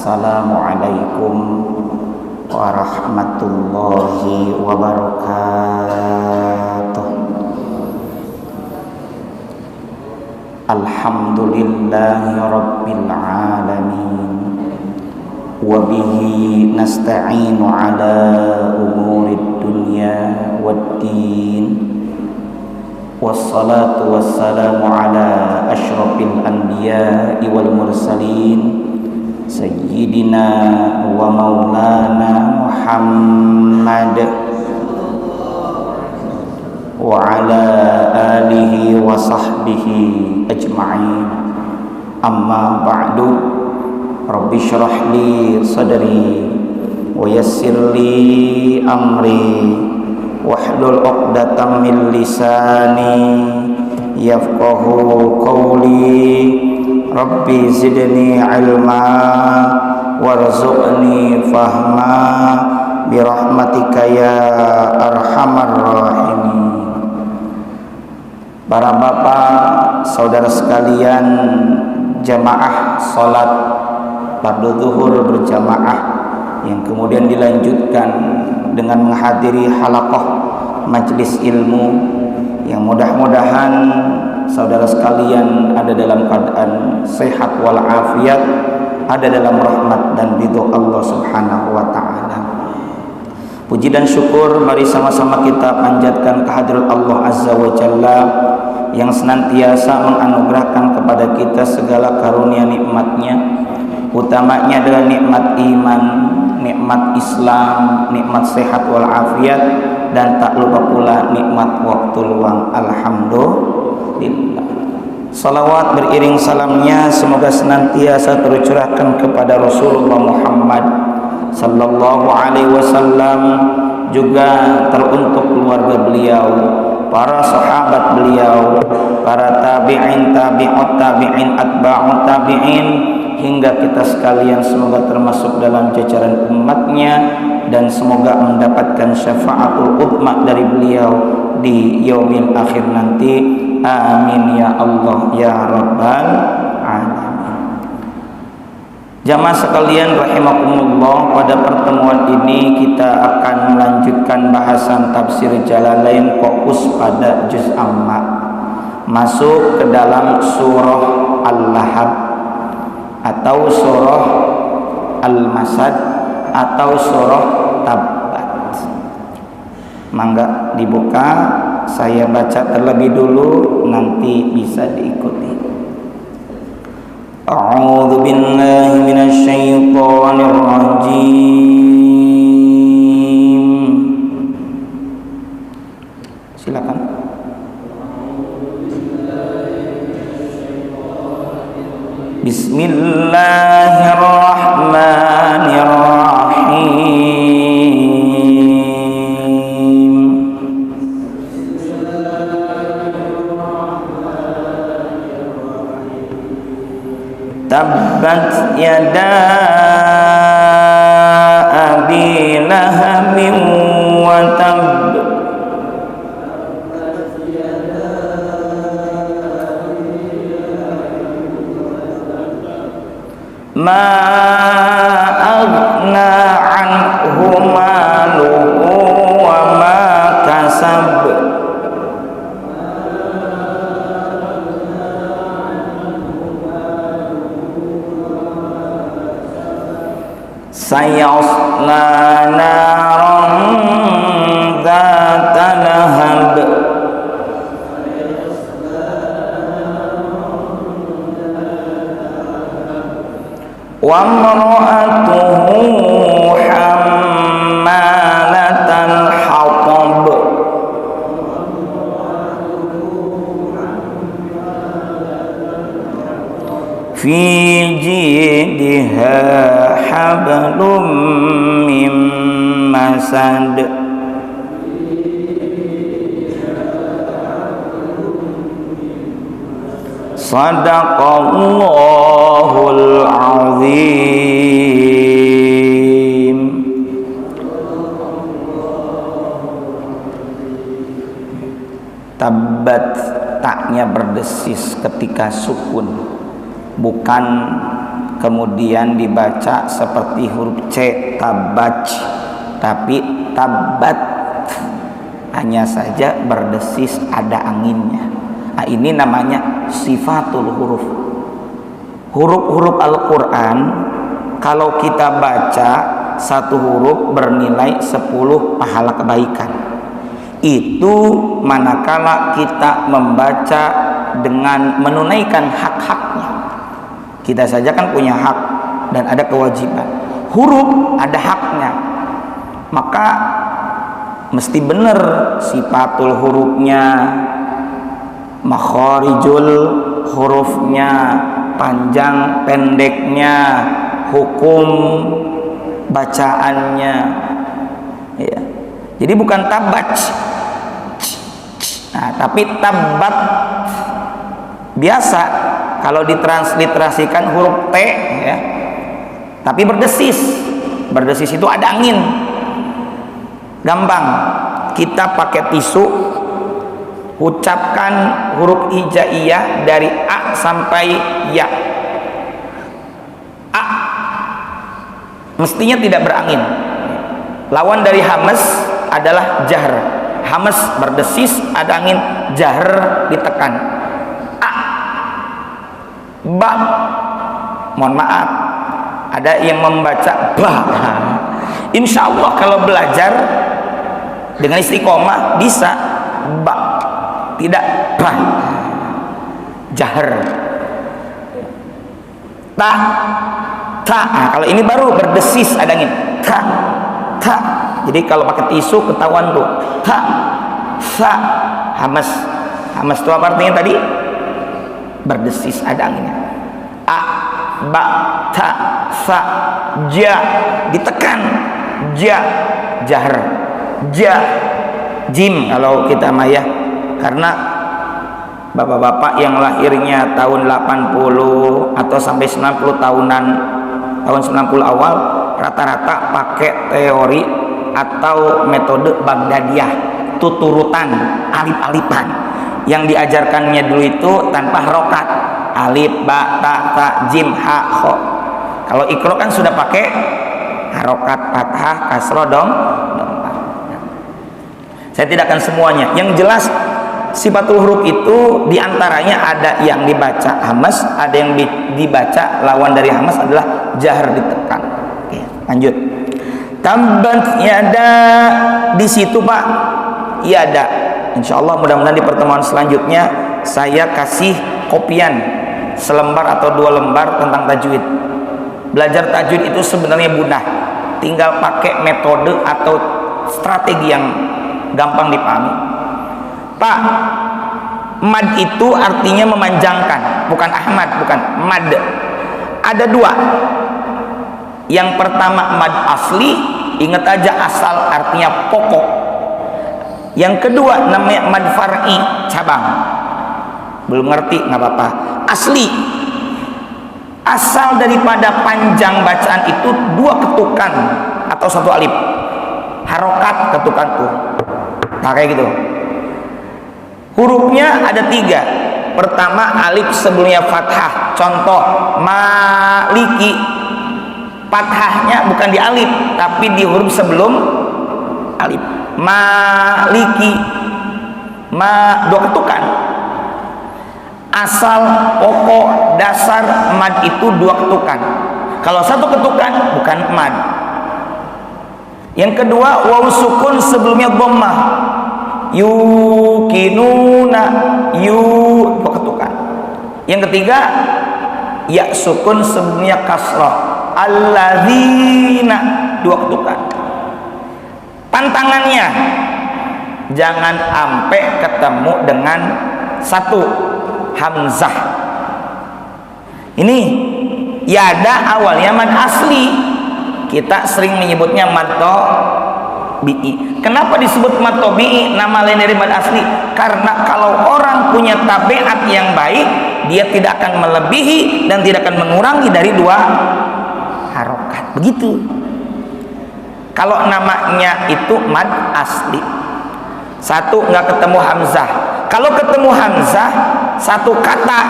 Assalamualaikum warahmatullahi wabarakatuh. Alhamdulillahi rabbil alamin, wa bihi nasta'inu ala umurid dunya waddin. Wassalatu wassalamu ala asyrafil anbiya'i wal mursalin, sayyidina wa maulana Muhammad wa ala alihi wa sahbihi ajma'in. Amma ba'du, rabbi syrah li sadri wa yassir li amri wahlul 'uqdatam min lisani yafqahu qawli. Rabbi zidni ilma warzuqni fahma birahmatika ya arhamar rahimin. Para bapak, saudara sekalian, jamaah salat fardu zuhur berjamaah yang kemudian dilanjutkan dengan menghadiri halaqah majelis ilmu, yang mudah-mudahan saudara sekalian ada dalam keadaan sehat walafiat, ada dalam rahmat dan ridho Allah Subhanahu wa taala. Puji dan syukur mari sama-sama kita panjatkan kehadirat Allah Azza wa Jalla yang senantiasa menganugerahkan kepada kita segala karunia nikmatnya, utamanya adalah nikmat iman, nikmat Islam, nikmat sehat walafiat, dan tak lupa pula nikmat waktu luang. Alhamdulillah. Salawat beriring salamnya semoga senantiasa tercurahkan kepada Rasulullah Muhammad sallallahu alaihi wasallam, juga teruntuk keluarga beliau, para sahabat beliau, para tabi'in, tabi'ut tabi'in, atba'ut tabi'in, hingga kita sekalian semoga termasuk dalam jajaran umatnya dan semoga mendapatkan syafaatul uzma dari beliau di yaumil akhir nanti. Amin ya Allah ya rabbal alamin. Jamaah sekalian rahimakumullah, pada pertemuan ini kita akan melanjutkan bahasan tafsir Jalalain, fokus pada juz amma, masuk ke dalam surah Al-Lahab atau surah Al-Masad atau surah Tabbat. Mangga dibuka, saya baca terlebih dulu, nanti bisa diikuti. A'udzu billahi minasy syaithanir rajim. Silakan. Bismillahirrahmanirrahim. Tabbat yada abi lahabin wa tab. Ma aghna anhu maluhu wa ma kasab. Sayasla naran dzata lahab. Wa imra'atuhu hammalatal hatab. Fi jidha hablum min masad. Sadaqallahul azim. Tabbat, taknya berdesis ketika sukun, bukan kemudian dibaca seperti huruf C, tabaj, tapi tabat, hanya saja berdesis, ada anginnya. Nah, ini namanya sifatul huruf. Huruf-huruf Al-Quran kalau kita baca satu huruf bernilai 10 pahala kebaikan. Itu manakala kita membaca dengan menunaikan hak-haknya. Kita saja kan punya hak dan ada kewajiban. Huruf ada haknya, maka mesti benar sifatul hurufnya, makharijul hurufnya, panjang pendeknya, hukum bacaannya, ya. Jadi bukan tabat, nah, tapi tabat biasa. Kalau ditransliterasikan huruf T, ya, tapi berdesis. Berdesis itu ada angin. Gampang, kita pakai tisu, ucapkan huruf hijaiyah dari A sampai Ya. A mestinya tidak berangin. Lawan dari hamas adalah jahr. Hamas berdesis, ada angin, jahr ditekan. A. Ba, mohon maaf, ada yang membaca ba. Insya Allah kalau belajar dengan istiqomah bisa ba, tidak ba, jahr. Ta, ta. Nah, kalau ini baru berdesis, ada angin, ta, ta. Jadi kalau pakai tisu ketahuan tuh, ta, sa, hamas. Hamas itu apa artinya tadi? Berdesis, ada anginnya. A, ba, ta, sa, ja, ditekan, ja, jahr, ja, jim kalau kita maya. Karena bapak-bapak yang lahirnya tahun 80 atau sampai 90 tahunan, tahun 90 awal, rata-rata pakai teori atau metode Baghdadiyah, tuturutan, alif-alifan. Yang diajarkannya dulu itu tanpa harokat, alif, ba, ta, ta, jim, ha, kho. Kalau ikro kan sudah pakai harokat, fathah, kasroh, dom. Saya tidak akan semuanya. Yang jelas sifatul huruf itu diantaranya ada yang dibaca hamas, ada yang dibaca lawan dari hamas adalah jahr, ditekan. Oke, lanjut. Tabbat yada, di situ Pak, yada. Insya Allah mudah-mudahan di pertemuan selanjutnya saya kasih kopian selembar atau 2 lembar tentang tajwid. Belajar tajwid itu sebenarnya mudah, tinggal pakai metode atau strategi yang gampang dipahami. Pak, mad itu artinya memanjangkan, bukan Ahmad, bukan mad. Ada 2. Yang pertama mad asli, ingat aja asal artinya pokok. Yang kedua namanya mad far'i, cabang. Belum ngerti nggak apa-apa. Asli, asal daripada panjang bacaan itu 2 ketukan atau 1 alif. Harokat ketukan tuh, nah kayak gitu. Hurufnya ada 3. Pertama alif sebelumnya fathah. Contoh maliki, fathahnya bukan di alif tapi di huruf sebelum alif. Maliki, ma, 2 ketukan. Asal pokok dasar mad itu 2 ketukan. Kalau 1 ketukan bukan mad. Yang kedua waw sukun sebelumnya dhammah. Yukinuna, yu, 2 ketukan. Yang ketiga ya sukun sebelumnya kasrah. Alladzina, 2 ketukan. Tantangannya jangan sampai ketemu dengan 1 hamzah. Ini yada awalnya mad asli, kita sering menyebutnya mad tabi'i. Kenapa disebut mad tabi'i, nama lain dari mad asli? Karena kalau orang punya tabiat yang baik, dia tidak akan melebihi dan tidak akan mengurangi dari 2 harokat. Begitu. Kalau namanya itu mad asli, 1 nggak ketemu hamzah. Kalau ketemu hamzah 1 kata,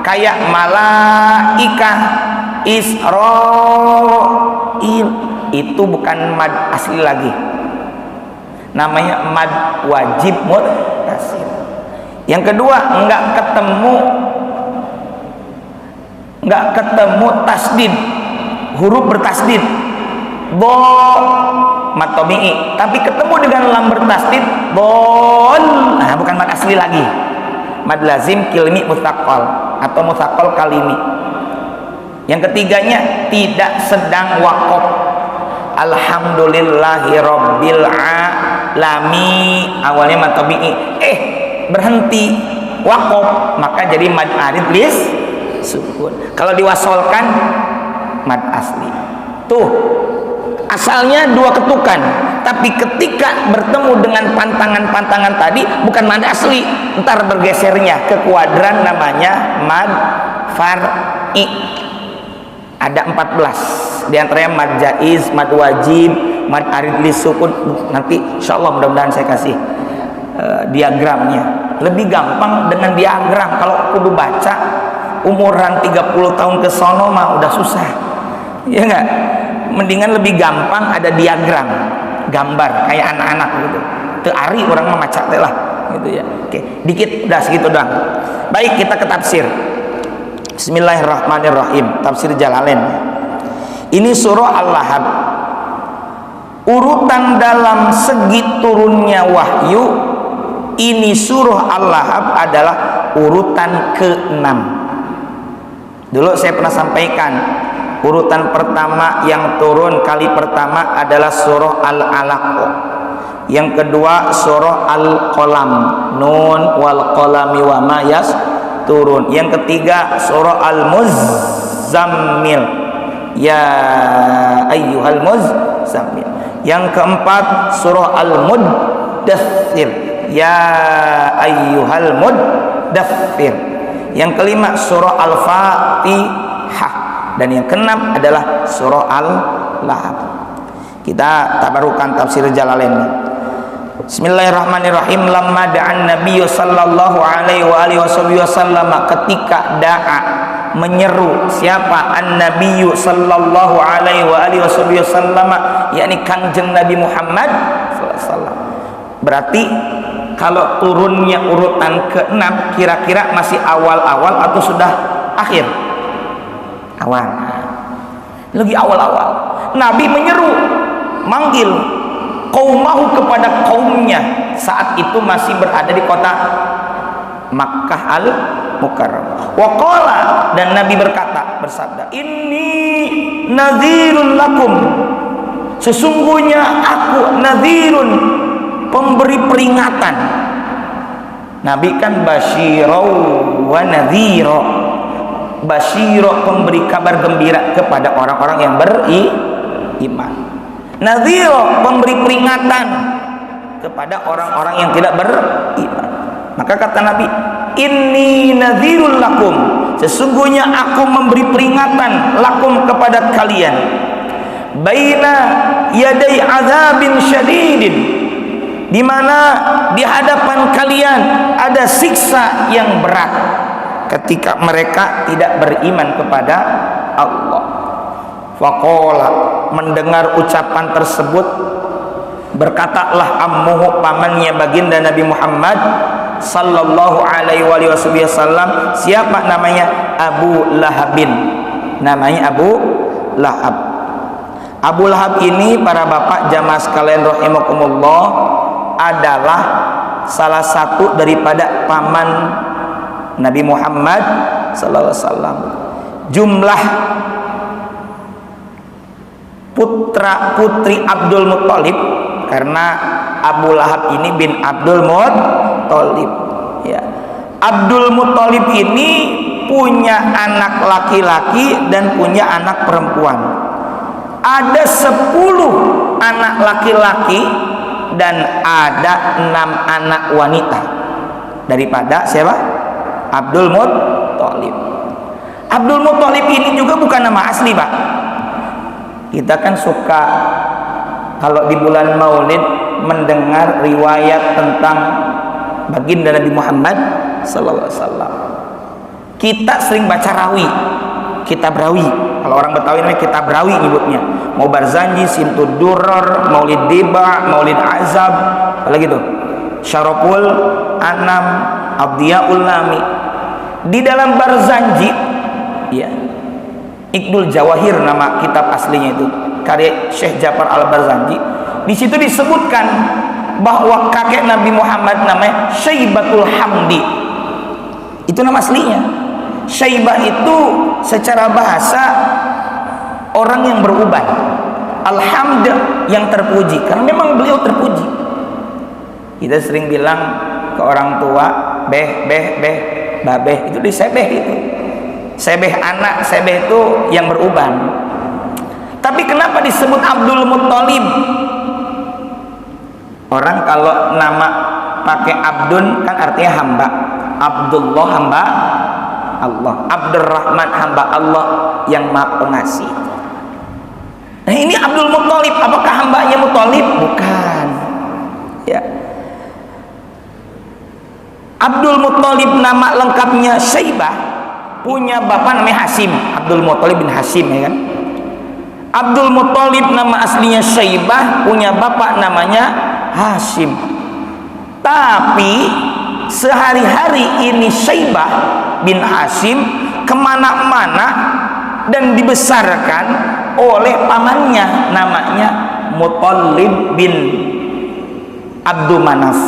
kayak malaika, Israil. Itu bukan mad asli lagi, namanya mad wajib muttasil. Yang kedua, enggak ketemu tasdid, huruf bertasdid, mad tabi'i, tapi ketemu dengan lam bertasdid, nah bukan mad asli lagi, mad lazim kilmi mutsaqqal atau mutsaqqal kalimi. Yang ketiganya, tidak sedang waqaf, alhamdulillahi rabbil alamin, awalnya mad tabi'i, berhenti waqaf, maka jadi mad arid lis sukun. Kalau diwasolkan mad asli. Tuh, asalnya dua ketukan, tapi ketika bertemu dengan pantangan-pantangan tadi bukan mad asli, ntar bergesernya ke kuadran namanya mad far'i. Ada 14, di antaranya mad jaiz, mad wajib, mad arid lis sukun. Nanti insyaallah mudah-mudahan saya kasih diagramnya. Lebih gampang dengan diagram. Kalau kudu baca umuran 30 tahun ke sono mah udah susah, ya enggak? Mendingan lebih gampang ada diagram, gambar kayak anak-anak gitu. Teu ari orang mah maca teh lah gitu ya. Oke, dikit udah segitu doang. Baik, kita ke tafsir. Bismillahirrahmanirrahim. Tafsir Jalalain. Ini surah Al-Lahab. Urutan dalam segi turunnya wahyu, ini surah Al-Lahab adalah urutan ke-6. Dulu saya pernah sampaikan, urutan pertama yang turun kali pertama adalah surah Al-Alaq. Yang kedua surah Al-Qalam, Nun wal qalami wa ma turun. Yang ketiga surah Al-Muzammil, ya ayyuhal muzammil. Yang keempat surah Al-Muddathir, ya ayyuhal muddathir. Yang kelima surah Al-Fatihah, dan yang keenam adalah surah Al-Lahab. Kita tabarukan tafsir Jalalain. Bismillahirrahmanirrahim. Lamma da'an nabiyyu sallallahu alaihi wa alihi wasallam, ketika da'a menyeru siapa? An-nabiyyu sallallahu alaihi wa alihi wasallam, yakni Kangjeng Nabi Muhammad sallallahu alaihi wasallam. Berarti kalau turunnya urutan ke-6 kira-kira masih awal-awal atau sudah akhir? Awal. Lagi awal-awal. Nabi menyeru, manggil qaumahu kepada kaumnya, saat itu masih berada di kota Makkah Al-Mukarramah. Wa qala, dan Nabi berkata, bersabda, inni nadhirun lakum, sesungguhnya aku nadhirun, pemberi peringatan. Nabi kan basyirau wa nadhiro, basyiro pemberi kabar gembira kepada orang-orang yang beriman, nadhiro pemberi peringatan kepada orang-orang yang tidak beriman. Maka kata Nabi, inni nadhirul lakum, sesungguhnya aku memberi peringatan lakum kepada kalian, baina yaday azabin syadidin, di mana di hadapan kalian ada siksa yang berat ketika mereka tidak beriman kepada Allah. Faqala, mendengar ucapan tersebut, berkatalah ammuhu, pamannya baginda Nabi Muhammad sallallahu alaihi wasallam. Siapa namanya? Abu Lahabin, namanya Abu Lahab. Abu Lahab ini, para bapak jamaah sekalian rahimakumullah, adalah salah satu daripada paman Nabi Muhammad sallallahu alaihi wasallam. Jumlah putra putri Abdul Muthalib, karena Abu Lahab ini bin Abdul Muthalib, ya. Abdul Muthalib ini punya anak laki-laki dan punya anak perempuan. Ada 10 anak laki-laki dan ada 6 anak wanita daripada siapa? Abdul Muthalib. Abdul Muthalib ini juga bukan nama asli, Pak. Kita kan suka kalau di bulan Maulid mendengar riwayat tentang baginda Nabi Muhammad sallallahu alaihi wasallam. Kita sering baca rawi, kitab rawi. Kalau orang Betawi namanya kitab rawi nyebutnya. Mau Barzanji, Simtud Duror, Maulid Diba, Maulid Azab, apalagi tuh Syaraful Anam, Abdiyaul Lami. Di dalam Barzanji, ya, Iqdul Jawahir nama kitab aslinya itu, karya Syekh Ja'far Al-Barzanji. Di situ disebutkan bahwa kakek Nabi Muhammad namanya Syaibatul Hamdi. Itu nama aslinya. Syaibah itu secara bahasa orang yang beruban. Alhamd yang terpuji, karena memang beliau terpuji. Kita sering bilang ke orang tua, beh, babeh, itu disebeh itu. Sebeh anak, sebeh itu yang beruban. Tapi kenapa disebut Abdul Muttalib? Orang kalau nama pakai Abdun kan artinya hamba. Abdullah hamba Allah, Abdurrahman hamba Allah yang Maha Pengasih. Nah, ini Abdul Muttalib, apakah hambanya Muttalib? Bukan. Ya. Abdul Muttalib nama lengkapnya Syaibah, punya bapak namanya Hasim. Abdul Muttalib bin Hasim, ya kan? Abdul Muttalib nama aslinya Syaibah, punya bapak namanya Hasim. Tapi sehari-hari ini Syaibah bin Hasim kemana-mana dan dibesarkan oleh pamannya namanya Muttalib bin Abdul Manaf.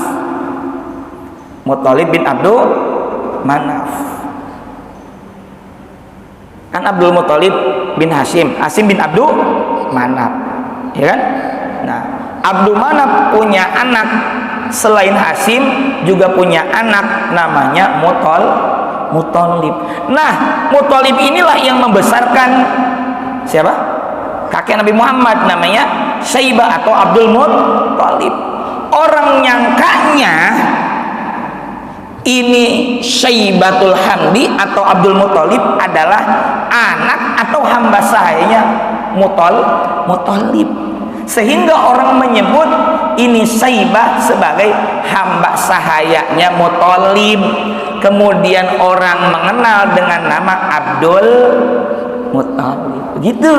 Muttalib bin Abdul Manaf. Kan Abdul Muttalib bin Hasim, Hasim bin Abdul Manaf, ya kan? Nah, Abdul Manaf punya anak selain Hasim, juga punya anak namanya Muttalib. Nah, Muttalib inilah yang membesarkan siapa? Kakek Nabi Muhammad namanya Syaibah atau Abdul Muttalib. Orang nyangkanya ini Syaibatul Hamdi atau Abdul Muttalib adalah anak atau hamba sahayanya Muttalib. Sehingga orang menyebut ini Syaibah sebagai hamba sahayanya Muttalib. Kemudian orang mengenal dengan nama Abdul Muttalib. Begitu.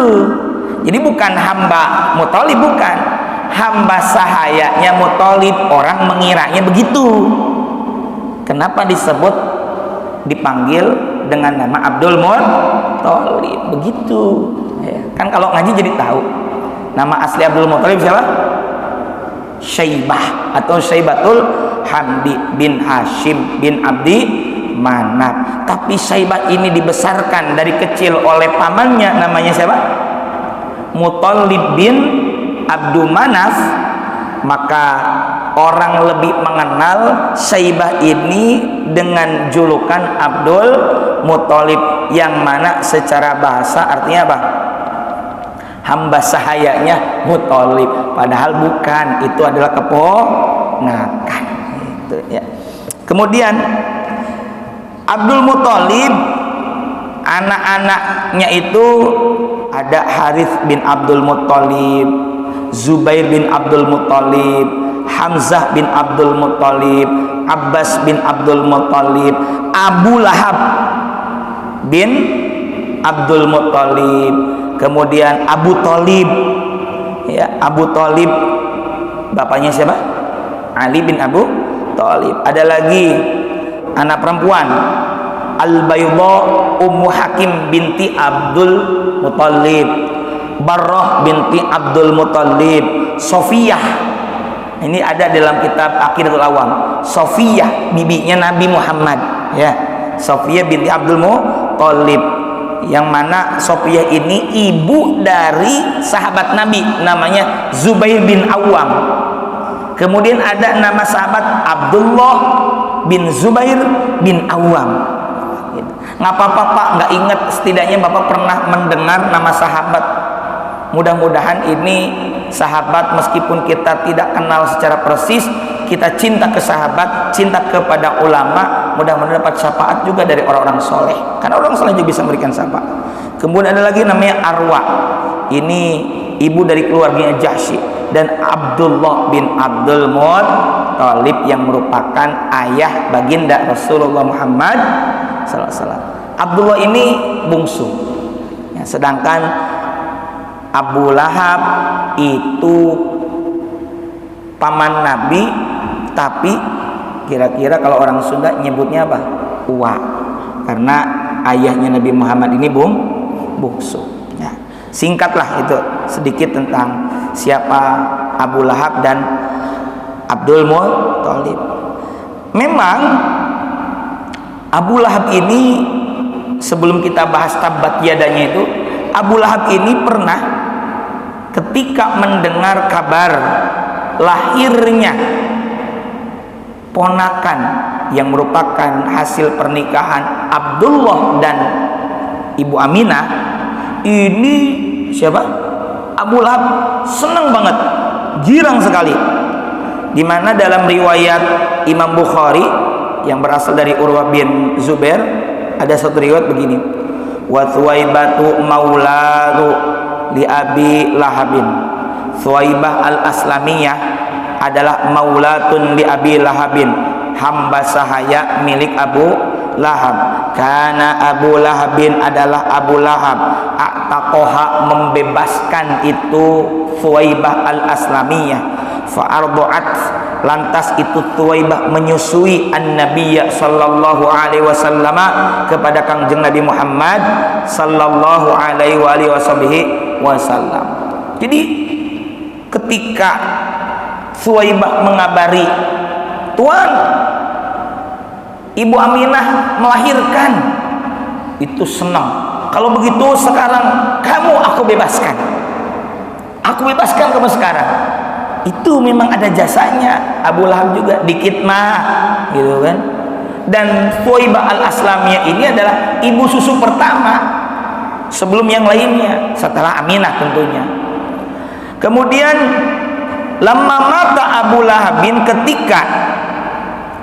Jadi bukan hamba Muttalib, bukan. Hamba sahayanya Muttalib. Orang mengiranya begitu. Kenapa disebut, dipanggil dengan nama Abdul Muttalib? Begitu. Ya. Kan kalau ngaji jadi tahu. Nama asli Abdul Muttalib siapa? Syaibah atau Syaibatul Hamdi bin Hashim bin Abdi Manaf. Tapi Syaibah ini dibesarkan dari kecil oleh pamannya namanya siapa? Muttalib bin Abdul Manaf. Maka orang lebih mengenal Syaibah ini dengan julukan Abdul Muttalib, yang mana secara bahasa artinya apa? Hamba sahayanya Muttalib, padahal bukan, itu adalah keponakan itu, ya. Kemudian Abdul Muttalib anak-anaknya itu ada Harith bin Abdul Muttalib, Zubair bin Abdul Muttalib, Hamzah bin Abdul Muttalib, Abbas bin Abdul Muttalib, Abu Lahab bin Abdul Muttalib, kemudian Abu Thalib, ya, Abu Thalib bapaknya siapa? Ali bin Abu Thalib. Ada lagi anak perempuan Al-Bayda Ummu Hakim binti Abdul Muttalib, Barrah binti Abdul Muttalib, Sofiyah. Ini ada dalam kitab Aqidatul Awam. Sofiyah bibinya Nabi Muhammad, ya. Sofiyah binti Abdul Muttalib, yang mana Sofiyah ini ibu dari sahabat Nabi namanya Zubair bin Awam. Kemudian ada nama sahabat Abdullah bin Zubair bin Awam. Nggak apa-apa Pak, nggak ingat, setidaknya Bapak pernah mendengar nama sahabat. Mudah-mudahan ini sahabat, meskipun kita tidak kenal secara persis, kita cinta ke sahabat, cinta kepada ulama, mudah-mudahan dapat syafaat juga dari orang-orang soleh, karena orang soleh juga bisa memberikan syafaat. Kemudian ada lagi namanya Arwa, ini ibu dari keluarganya Jahsy, dan Abdullah bin Abdul Muttalib yang merupakan ayah baginda Rasulullah Muhammad SAW. Abdullah ini bungsu, Ya, sedangkan Abu Lahab itu paman Nabi, tapi kira-kira kalau orang Sunda nyebutnya apa? Uwa. Karena ayahnya Nabi Muhammad ini bungsu. Ya. Singkatlah itu sedikit tentang siapa Abu Lahab dan Abdul Muthalib. Memang Abu Lahab ini, sebelum kita bahas tabbat yadanya itu, Abu Lahab ini pernah ketika mendengar kabar lahirnya ponakan yang merupakan hasil pernikahan Abdullah dan Ibu Aminah, ini siapa? Abu Lahab senang banget, girang sekali. Di mana dalam riwayat Imam Bukhari yang berasal dari Urwah bin Zubair, ada satu riwayat begini: wa Thuwaibatu maulatu li Abi Lahabin. Thuwaibah al-Aslamiyah adalah maulatun li Abi Lahabin, hamba sahaya milik Abu Lahab. Karena Abu Lahabin adalah Abu Lahab a'taqoha, membebaskan itu Thuwaibah al-Aslamiyah. Fa'ardu'at, lantas itu Thuwaibah menyusui an-nabiyya sallallahu alaihi wasallam, kepada Kangjeng Nabi Muhammad sallallahu alaihi wasallam. Jadi ketika Thuwaibah mengabari, Tuan, Ibu Aminah melahirkan, itu senang. Kalau begitu sekarang kamu aku bebaskan kamu sekarang. Itu memang ada jasanya Abu Lahab juga, dikit mah gitu kan. Dan Thuwaibah al-Aslamiyah ini adalah ibu susu pertama sebelum yang lainnya, setelah Aminah tentunya. Kemudian lama mata Abu Lahabin, ketika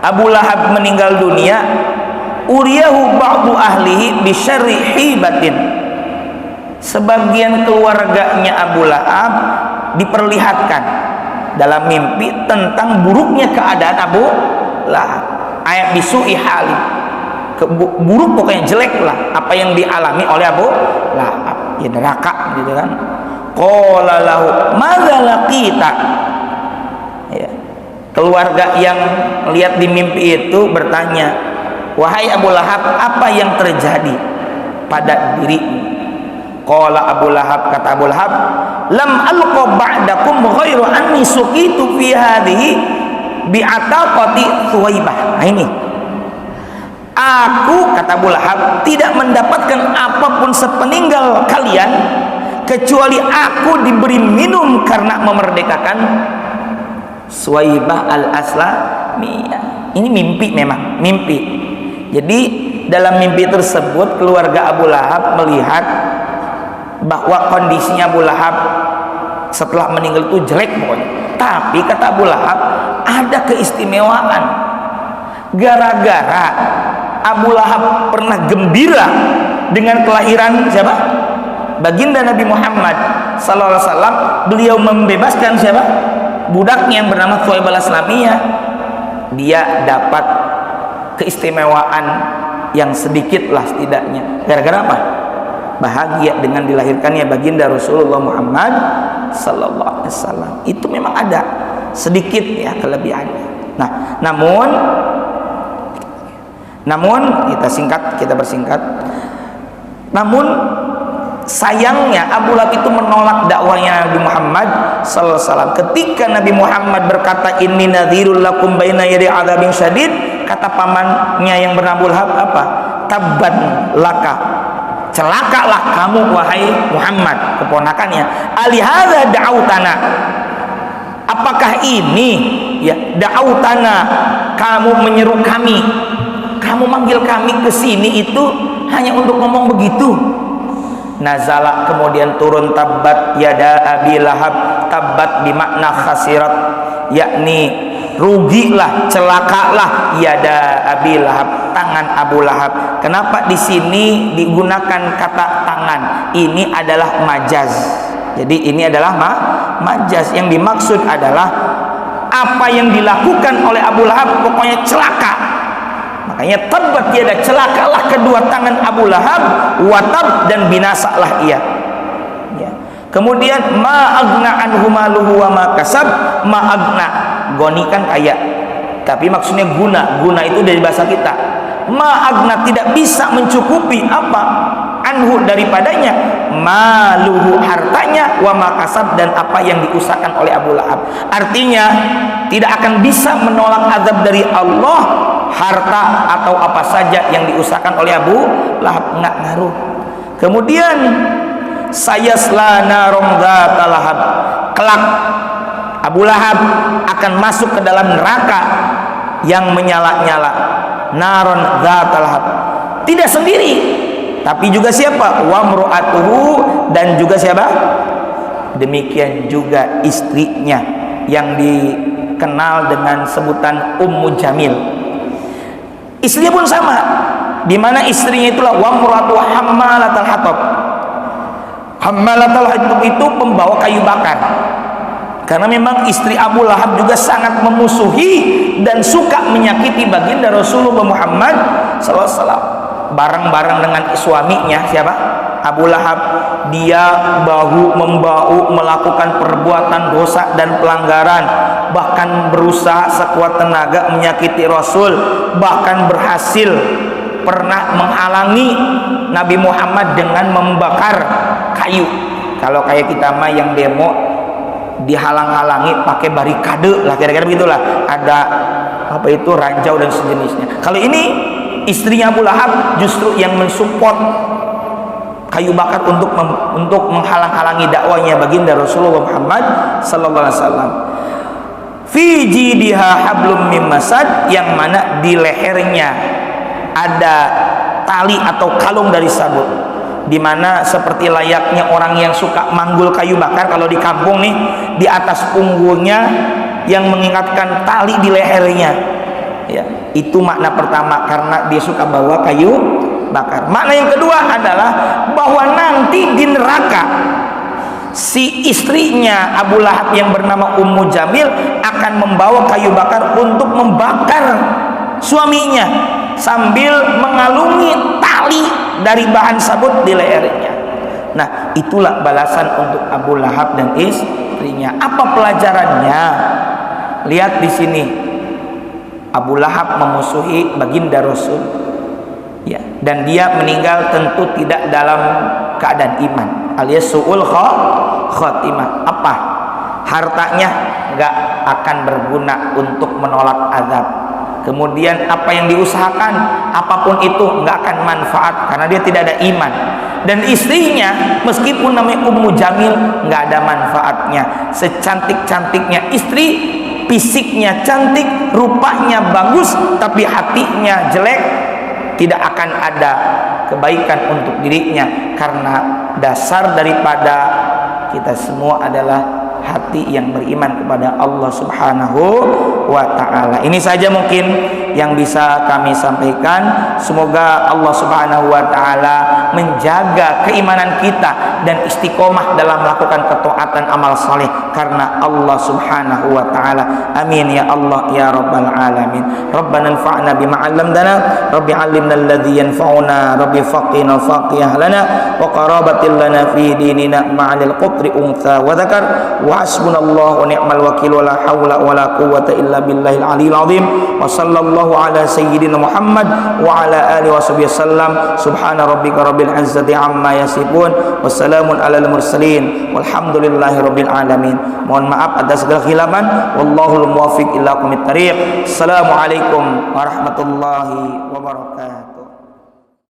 Abu Lahab meninggal dunia, uriyahu ba'du ahlihi bisyarri hibatin, sebagian keluarganya Abu Lahab diperlihatkan dalam mimpi tentang buruknya keadaan Abu Lahab. Ayat bisu'i hali, buruk, pokoknya jelek lah apa yang dialami oleh Abu Lahab, ya neraka gitu kan. Qala lahu madza laqita, ya, keluarga yang lihat di mimpi itu bertanya, wahai Abu Lahab, apa yang terjadi pada dirimu? Qala Abu Lahab, kata Abu Lahab, lam alqa ba'dakum ghairu anni suqitu fi hadhihi bi'ataqati Thuwaibah. Nah ini, aku, kata Abu Lahab, tidak mendapatkan apapun sepeninggal kalian kecuali aku diberi minum karena memerdekakan Thuwaibah al-Aslamiyah. Ini mimpi, memang mimpi. Jadi dalam mimpi tersebut keluarga Abu Lahab melihat bahwa kondisinya Abu Lahab setelah meninggal itu jelek pokoknya. Tapi kata Abu Lahab, ada keistimewaan. Gara-gara Abu Lahab pernah gembira dengan kelahiran siapa? Baginda Nabi Muhammad sallallahu alaihi wasallam, beliau membebaskan siapa? Budaknya yang bernama Thuwaibah al-Aslamiyah. Dia dapat keistimewaan yang sedikit lah setidaknya. Gara-gara apa? Bahagia dengan dilahirkannya baginda Rasulullah Muhammad sallallahu alaihi wasallam. Itu memang ada sedikit ya kelebihannya. Nah, namun kita bersingkat. Namun sayangnya Abu Lahab itu menolak dakwahnya Nabi Muhammad sallallahu alaihi wasallam. Ketika Nabi Muhammad berkata, inni nadhirul lakum baina yadi adzabin syadid, kata pamannya yang bernama Abu Lahab apa? Tabban laka, celakalah kamu wahai Muhammad, keponakannya. Alihadza da'autana, apakah ini ya da'autana, kamu menyeru kami, kamu manggil kami ke sini itu hanya untuk ngomong begitu? Nazala, kemudian turun tabbat yada Abi Lahab. Tabbat bimakna khasirat, yakni rugilah, celakalah yada Abi Lahab, tangan Abu Lahab. Kenapa di sini digunakan kata tangan? Ini adalah majaz. Jadi ini adalah majaz. Yang dimaksud adalah apa yang dilakukan oleh Abu Lahab pokoknya celaka. Makanya tabat yada, celakalah kedua tangan Abu Lahab, watab, dan binasalah ia. Ya. Kemudian ma agna anhu maluhu wa ma kasab, ma agna, goni kan kaya, tapi maksudnya guna. Guna itu dari bahasa kita. Ma agna, tidak bisa mencukupi apa? Anhu, daripadanya, maluhu, hartanya, wa ma kasab, dan apa yang diusahakan oleh Abu Lahab. Artinya tidak akan bisa menolak azab dari Allah harta atau apa saja yang diusahakan oleh Abu Lahab, nggak ngaruh. Kemudian sayasla naron dzata lahab, kelak Abu Lahab akan masuk ke dalam neraka yang menyala-nyala. Naron dzata lahab, tidak sendiri, tapi juga siapa? Wa mru'atuhu, dan juga siapa? Demikian juga istrinya yang dikenal dengan sebutan Ummu Jamil. Istrinya pun sama, di mana istrinya itulah wa mru'atuhu hammalatal hatab. Hammalatal hatab itu pembawa kayu bakar. Karena memang istri Abu Lahab juga sangat memusuhi dan suka menyakiti baginda Rasulullah Muhammad SAW. Bareng-bareng dengan suaminya siapa? Abu Lahab, dia bahu membahu melakukan perbuatan dosa dan pelanggaran, bahkan berusaha sekuat tenaga menyakiti Rasul, bahkan berhasil pernah menghalangi Nabi Muhammad dengan membakar kayu. Kalau kayak kita mah yang demo dihalang-halangi pakai barikade lah, kira-kira begitulah, ada apa itu, ranjau dan sejenisnya. Kalau ini istrinya Abu Lahab justru yang mensupport kayu bakar untuk menghalang-halangi dakwanya baginda Rasulullah Muhammad sallallahu alaihi wasallam. Fi jidiha hablum mim masad, yang mana di lehernya ada tali atau kalung dari sabut, dimana seperti layaknya orang yang suka manggul kayu bakar kalau di kampung nih, di atas punggungnya yang mengingatkan tali di lehernya. Ya, itu makna pertama, karena dia suka bawa kayu bakar. Makna yang kedua adalah bahwa nanti di neraka si istrinya Abu Lahab yang bernama Ummu Jamil akan membawa kayu bakar untuk membakar suaminya sambil mengalungi tali dari bahan sabut di lehernya. Nah, itulah balasan untuk Abu Lahab dan istrinya. Apa pelajarannya? Lihat di sini, Abu Lahab memusuhi baginda Rasul, ya, dan dia meninggal tentu tidak dalam keadaan iman, alias su'ul khotimah. Apa? Hartanya nggak akan berguna untuk menolak azab. Kemudian apa yang diusahakan, apapun itu nggak akan manfaat karena dia tidak ada iman. Dan istrinya meskipun namanya Ummu Jamil nggak ada manfaatnya. Secantik-cantiknya istri, fisiknya cantik, rupanya bagus, tapi hatinya jelek, tidak akan ada kebaikan untuk dirinya, karena dasar daripada kita semua adalah hati yang beriman kepada Allah Subhanahu wa ta'ala. Ini saja mungkin yang bisa kami sampaikan. Semoga Allah Subhanahu wa ta'ala menjaga keimanan kita dan istiqomah dalam melakukan ketaatan amal saleh karena Allah Subhanahu wa ta'ala. Amin ya Allah ya rabbal alamin. Rabbana anfa'na bima 'allamtana, rabbi 'allimna alladhi yanfa'una, rabbi faqina faqih lana wa qarabatil lana fi dinina ma'al qutri untha wa dzakar wa hasbunallahu wa ni'mal wakil wa la haula wa la quwwata illa billahil aliyil azim. Wa sallallahu ala sayyidina Muhammad wa ala alihi washabihi wasallam. Subhana rabbika rabbil izzati amma yasifun wa salamun alal mursalin walhamdulillahi rabbil alamin. Mohon maaf atas segala khilafan, wallahul muwaffiq ila aqwamit thariq. Assalamualaikum warahmatullahi wabarakatuh.